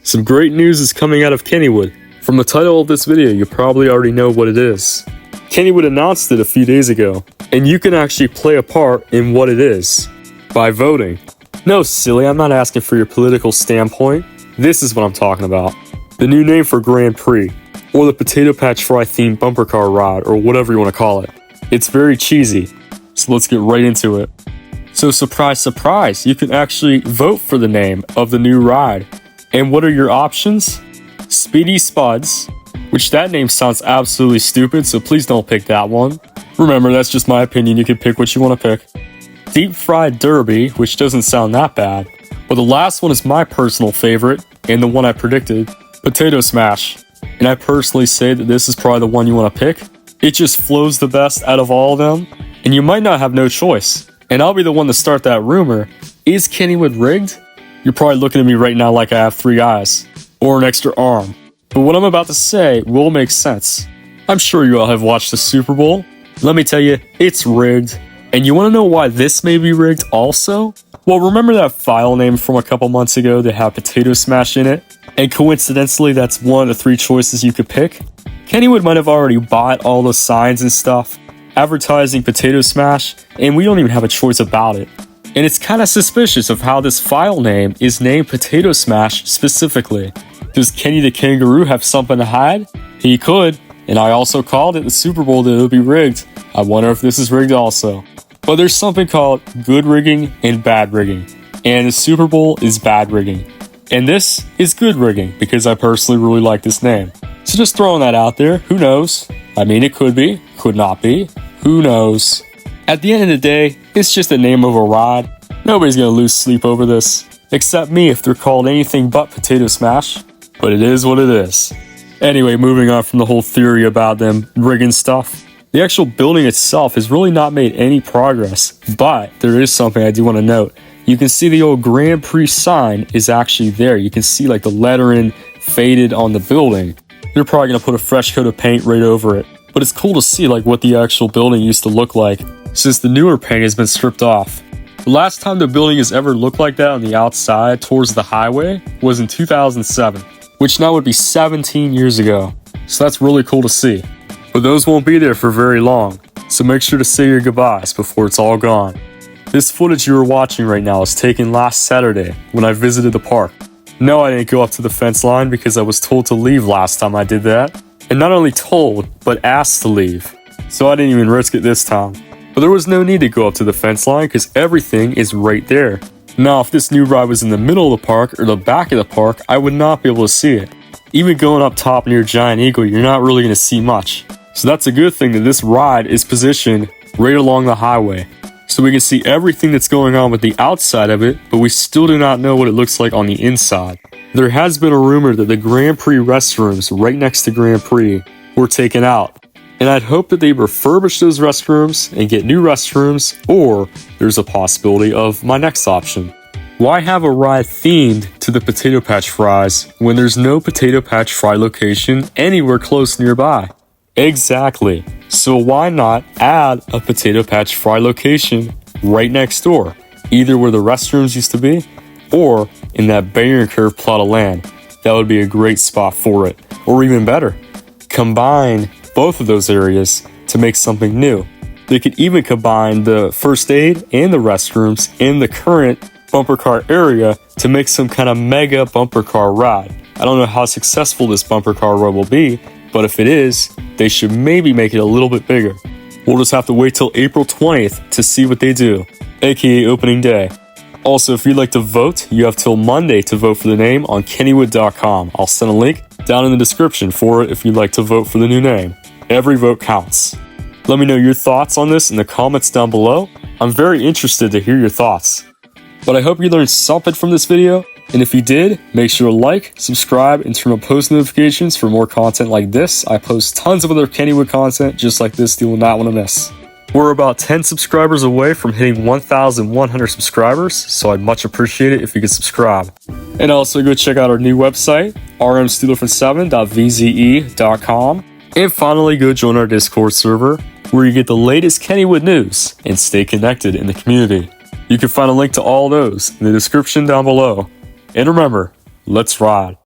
Some great news is coming out of Kennywood. From the title of this video, you probably already know what it is. Kennywood announced it a few days ago, and you can actually play a part in what it is by voting. No, silly, I'm not asking for your political standpoint. This is what I'm talking about. The new name for Grand Prix, or the Potato Patch Fry themed bumper car ride, or whatever you want to call it. It's very cheesy, so let's get right into it. So surprise, surprise, you can actually vote for the name of the new ride. And what are your options? Speedy Spuds, which that name sounds absolutely stupid, so please don't pick that one. Remember, that's just my opinion, you can pick what you want to pick. Deep Fried Derby, which doesn't sound that bad. But the last one is my personal favorite, and the one I predicted, Potato Smash. And I personally say that this is probably the one you want to pick. It just flows the best out of all of them, and you might not have no choice. And I'll be the one to start that rumor. Is Kennywood rigged? You're probably looking at me right now like I have 3 eyes, or an extra arm. But what I'm about to say will make sense. I'm sure you all have watched the Super Bowl. Let me tell you, it's rigged. And you want to know why this may be rigged also? Well, remember that file name from a couple months ago that had Potato Smash in it? And coincidentally, that's one of the 3 choices you could pick? Kennywood might have already bought all the signs and stuff, advertising Potato Smash, and we don't even have a choice about it. And it's kind of suspicious of how this file name is named Potato Smash specifically. Does Kenny the Kangaroo have something to hide? He could, and I also called it the Super Bowl that it would be rigged. I wonder if this is rigged also. But there's something called good rigging and bad rigging. And the Super Bowl is bad rigging. And this is good rigging because I personally really like this name. So just throwing that out there, who knows? I mean, it could be, could not be, who knows? At the end of the day, it's just the name of a ride. Nobody's gonna lose sleep over this, except me if they're called anything but Potato Smash. But it is what it is. Anyway, moving on from the whole theory about them rigging stuff. The actual building itself has really not made any progress, but there is something I do want to note. You can see the old Grand Prix sign is actually there. You can see like the lettering faded on the building. They're probably gonna put a fresh coat of paint right over it. But it's cool to see like what the actual building used to look like since the newer paint has been stripped off. The last time the building has ever looked like that on the outside towards the highway was in 2007, which now would be 17 years ago. So that's really cool to see. But those won't be there for very long, so make sure to say your goodbyes before it's all gone. This footage you are watching right now is taken last Saturday when I visited the park. No, I didn't go up to the fence line because I was told to leave last time I did that. And not only told, but asked to leave. So I didn't even risk it this time. But there was no need to go up to the fence line because everything is right there. Now, if this new ride was in the middle of the park or the back of the park, I would not be able to see it. Even going up top near Giant Eagle, you're not really going to see much. So that's a good thing that this ride is positioned right along the highway. So we can see everything that's going on with the outside of it, but we still do not know what it looks like on the inside. There has been a rumor that the Grand Prix restrooms right next to Grand Prix were taken out. And I'd hope that they refurbish those restrooms and get new restrooms, or there's a possibility of my next option. Why have a ride themed to the Potato Patch Fries when there's no Potato Patch Fry location anywhere close nearby? Exactly. So why not add a Potato Patch Fry location right next door, either where the restrooms used to be, or in that barrier curve plot of land? That would be a great spot for it. Or even better, combine both of those areas to make something new. They could even combine the first aid and the restrooms in the current bumper car area to make some kind of mega bumper car ride. I don't know how successful this bumper car ride will be, but if it is, they should maybe make it a little bit bigger. We'll just have to wait till April 20th to see what they do, aka opening day. Also, if you'd like to vote, you have till Monday to vote for the name on Kennywood.com. I'll send a link down in the description for it if you'd like to vote for the new name. Every vote counts. Let me know your thoughts on this in the comments down below. I'm very interested to hear your thoughts. But I hope you learned something from this video, and if you did, make sure to like, subscribe, and turn on post notifications for more content like this. I post tons of other Kennywood content just like this you will not want to miss. We're about 10 subscribers away from hitting 1,100 subscribers, so I'd much appreciate it if you could subscribe. And also go check out our new website, rmsteeler7.vze.com. And finally, go join our Discord server, where you get the latest Kennywood news and stay connected in the community. You can find a link to all those in the description down below. And remember, let's ride.